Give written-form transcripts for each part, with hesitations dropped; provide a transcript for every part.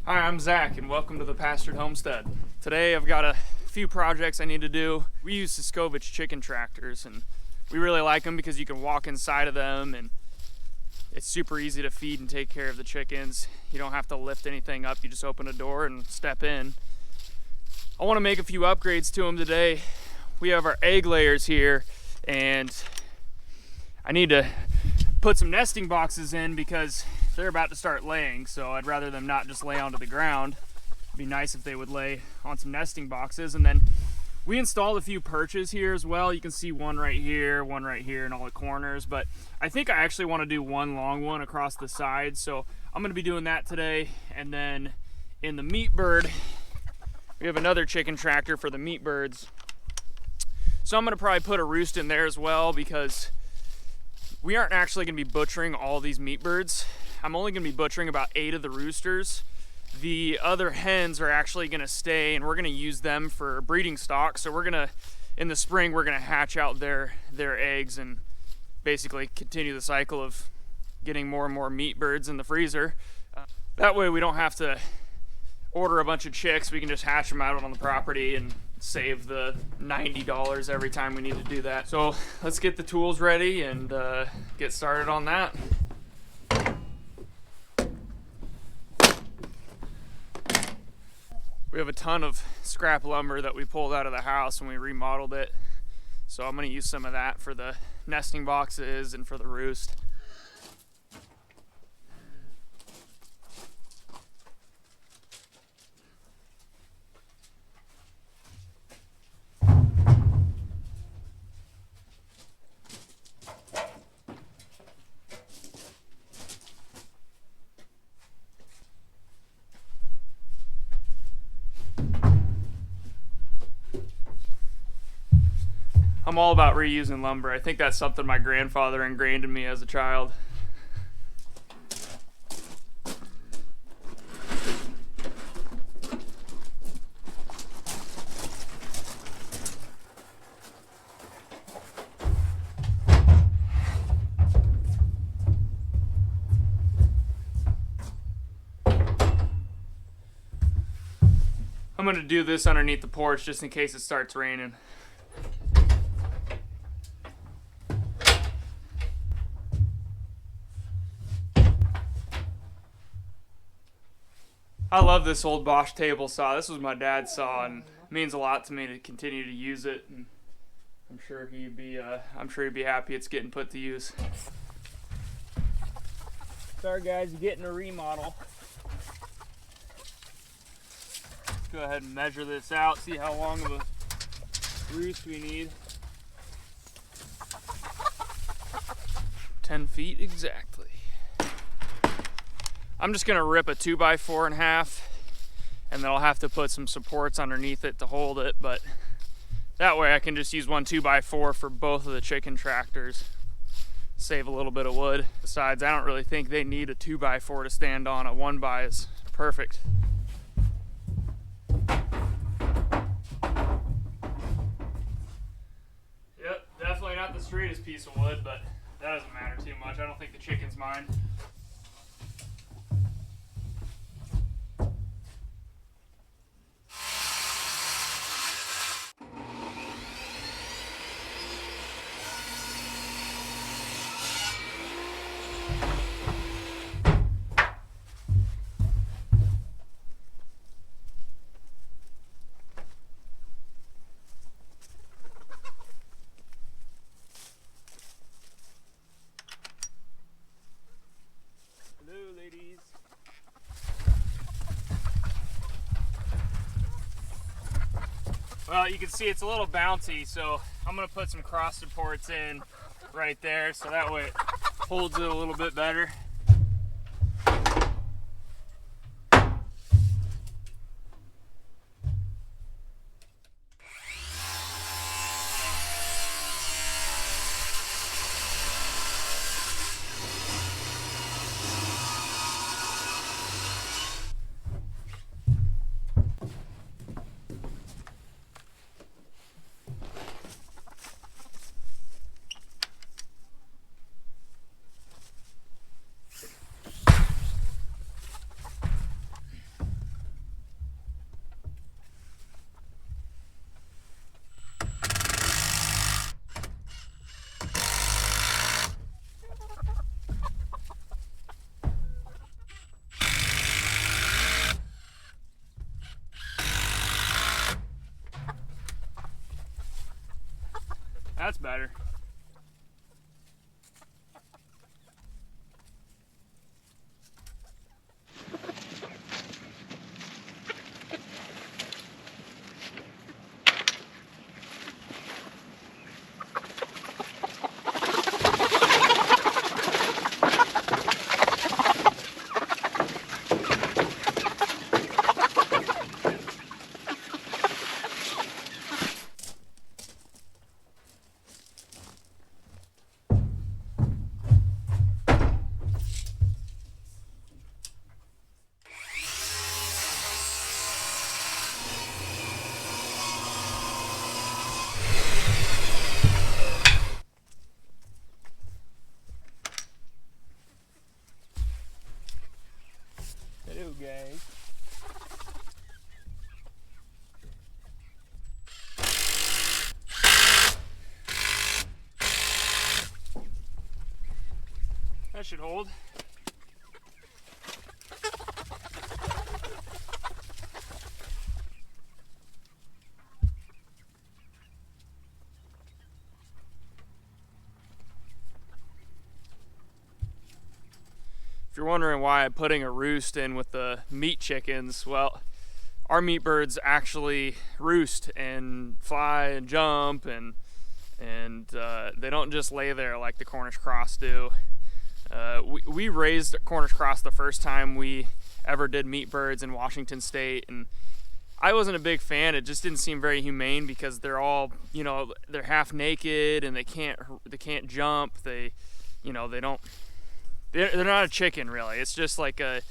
Hi, I'm Zach and welcome to the Pastured Homestead. Today I've got a few projects I need to do. We use Siskovich chicken tractors and we really like them because you can walk inside of them and it's super easy to feed and take care of the chickens. You don't have to lift anything up, you just open a door and step in. I want to make a few upgrades to them today. We have our egg layers here and I need to put some nesting boxes in because they're about to start laying, so I'd rather them not just lay onto the ground. It'd be nice if they would lay on some nesting boxes. And then we installed a few perches here as well. You can see one right here in all the corners, but I think I actually want to do one long one across the side, so I'm going to be doing that today. And then in the meat bird, we have another chicken tractor for the meat birds, so I'm going to probably put a roost in there as well because we aren't actually going to be butchering all these meat birds. I'm only going to be butchering about 8 of the roosters. The other hens are actually going to stay and we're going to use them for breeding stock. So we're going to, in the spring, we're going to hatch out their eggs and basically continue the cycle of getting more and more meat birds in the freezer. That way we don't have to order a bunch of chicks. We can just hatch them out on the property and save the $90 every time we need to do that. So let's get the tools ready and get started on that. We have a ton of scrap lumber that we pulled out of the house when we remodeled it. So I'm going to use some of that for the nesting boxes and for the roost. I'm all about reusing lumber. I think that's something my grandfather ingrained in me as a child. I'm going to do this underneath the porch just in case it starts raining. I love this old Bosch table saw. This was my dad's saw and it means a lot to me to continue to use it. And I'm sure he'd be happy it's getting put to use. Sorry guys, getting a remodel. Let's go ahead and measure this out, see how long of a roost we need. 10 feet exactly. I'm just gonna rip a 2x4.5 and then I'll have to put some supports underneath it to hold it, but that way I can just use one 2x4 for both of the chicken tractors. Save a little bit of wood. Besides, I don't really think they need a 2x4 to stand on. A 1x is perfect. Yep, definitely not the straightest piece of wood, but that doesn't matter too much. I don't think the chickens mind. Well, you can see it's a little bouncy, so I'm going to put some cross supports in right there so that way it holds it a little bit better. That's better. Hello, guys. That should hold. If you're wondering why I'm putting a roost in with the meat chickens, well, our meat birds actually roost and fly and jump, and they don't just lay there like the Cornish cross do. We raised Cornish cross the first time we ever did meat birds in Washington State, and I wasn't a big fan. It just didn't seem very humane because they're all, you know, they're half naked and they can't jump. They're not a chicken really. It's just like a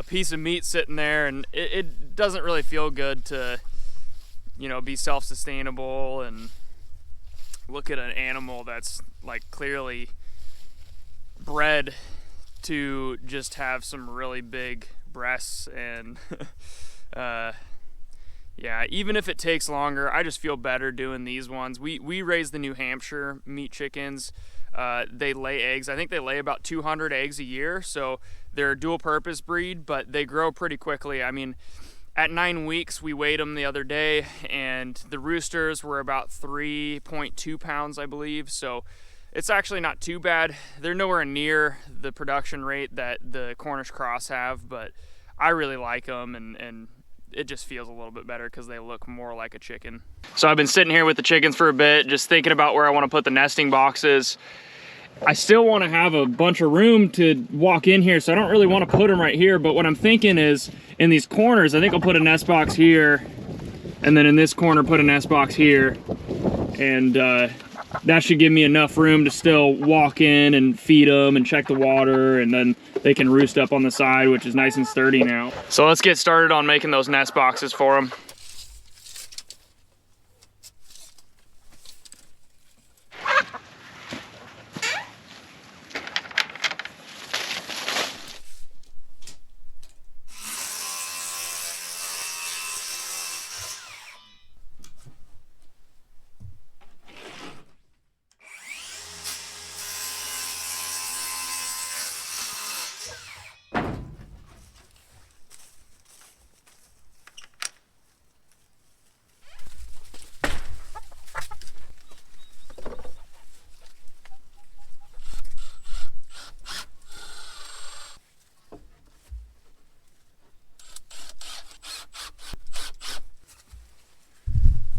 piece of meat sitting there, and it doesn't really feel good to, you know, be self-sustainable and look at an animal that's like clearly bred to just have some really big breasts. And yeah, even if it takes longer, I just feel better doing these ones. We raise the New Hampshire meat chickens. They lay eggs. I think they lay about 200 eggs a year, so they're a dual purpose breed, but they grow pretty quickly. I mean, at 9 weeks, we weighed them the other day, and the roosters were about 3.2 pounds, I believe, so it's actually not too bad. They're nowhere near the production rate that the Cornish cross have, but I really like them, and it just feels a little bit better because they look more like a chicken. So I've been sitting here with the chickens for a bit, just thinking about where I want to put the nesting boxes. I still want to have a bunch of room to walk in here, so I don't really want to put them right here, but what I'm thinking is in these corners, I think I'll put a nest box here, and then in this corner put a nest box here, and that should give me enough room to still walk in and feed them and check the water, and then they can roost up on the side, which is nice and sturdy now. So let's get started on making those nest boxes for them.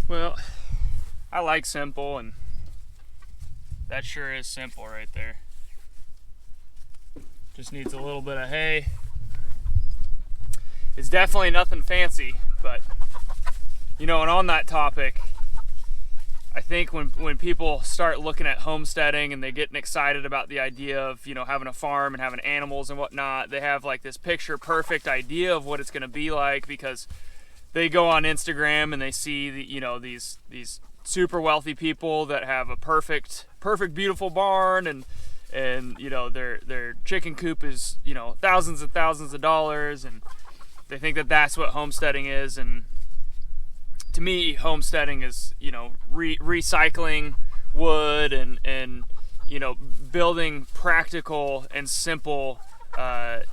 Well, I like simple, and that sure is simple right there. Just needs a little bit of hay. It's definitely nothing fancy, but you know, and on that topic, I think when people start looking at homesteading and they getting excited about the idea of, you know, having a farm and having animals and whatnot, they have like this picture perfect idea of what it's going to be like, because they go on Instagram and they see the, you know, these super wealthy people that have a perfect beautiful barn, and you know, their chicken coop is, you know, thousands and thousands of dollars, and they think that that's what homesteading is. And to me, homesteading is, you know, recycling wood and you know, building practical and simple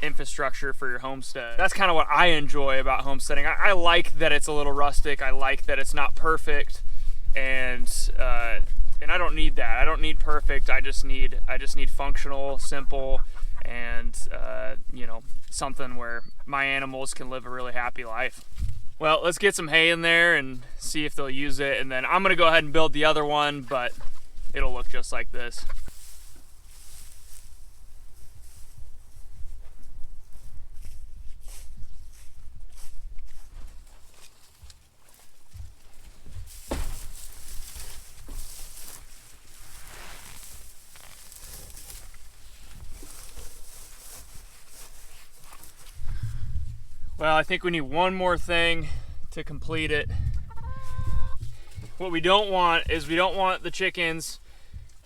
infrastructure for your homestead. That's kind of what I enjoy about homesteading. I like that it's a little rustic. I like that it's not perfect, and And I don't need that. I don't need perfect. I just need functional, simple, and you know, something where my animals can live a really happy life. Well, let's get some hay in there and see if they'll use it, and then I'm gonna go ahead and build the other one, but it'll look just like this. Well, I think we need one more thing to complete it. What we don't want is we don't want the chickens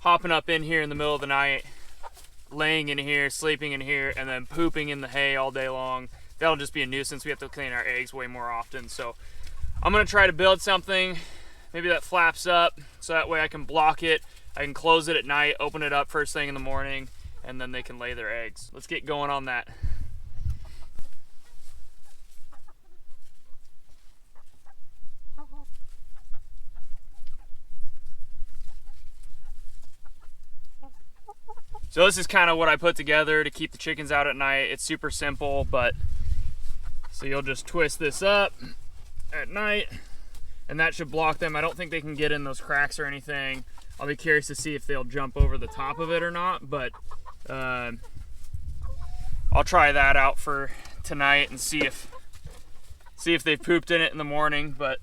hopping up in here in the middle of the night, laying in here, sleeping in here, and then pooping in the hay all day long. That'll just be a nuisance. We have to clean our eggs way more often. So I'm gonna try to build something, maybe that flaps up, so that way I can block it. I can close it at night, open it up first thing in the morning, and then they can lay their eggs. Let's get going on that. So this is kind of what I put together to keep the chickens out at night. It's super simple, but so you'll just twist this up at night and that should block them. I don't think they can get in those cracks or anything. I'll be curious to see if they'll jump over the top of it or not, but I'll try that out for tonight and see if they've pooped in it in the morning. But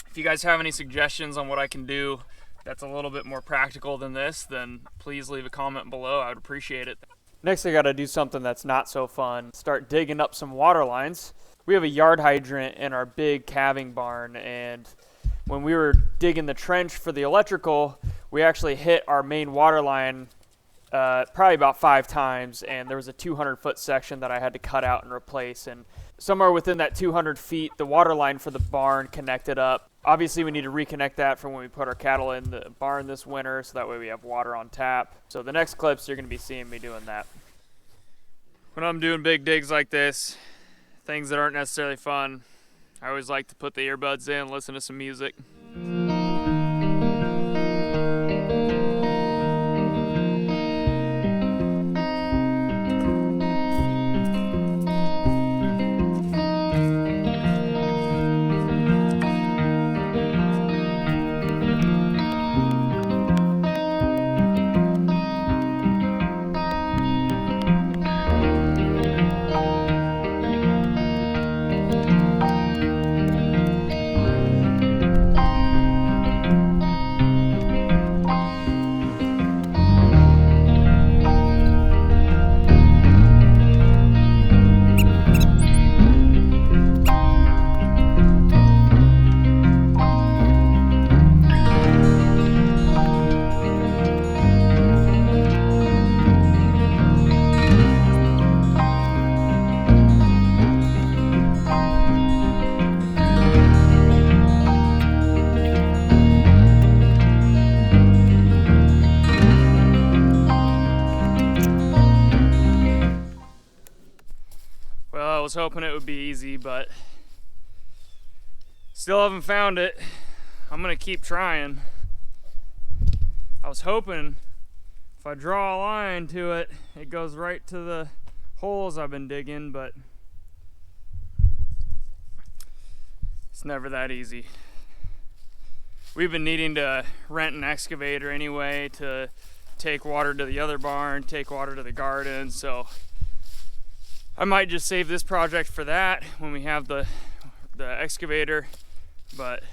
if you guys have any suggestions on what I can do that's a little bit more practical than this, then please leave a comment below. I would appreciate it. Next, I gotta do something that's not so fun. Start digging up some water lines. We have a yard hydrant in our big calving barn, and when we were digging the trench for the electrical, we actually hit our main water line probably about 5 times, and there was a 200-foot section that I had to cut out and replace. And somewhere within that 200 feet, the water line for the barn connected up. Obviously, we need to reconnect that from when we put our cattle in the barn this winter, so that way we have water on tap. So the next clips, you're going to be seeing me doing that. When I'm doing big digs like this, things that aren't necessarily fun, I always like to put the earbuds in, listen to some music. I was hoping it would be easy, but still haven't found it. I'm gonna keep trying. I was hoping if I draw a line to it, it goes right to the holes I've been digging, but it's never that easy. We've been needing to rent an excavator anyway to take water to the other barn, take water to the garden, so I might just save this project for that when we have the excavator. But it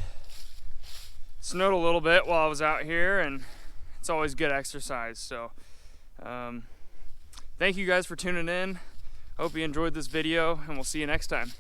snowed a little bit while I was out here, and it's always good exercise. So thank you guys for tuning in. Hope you enjoyed this video, and we'll see you next time.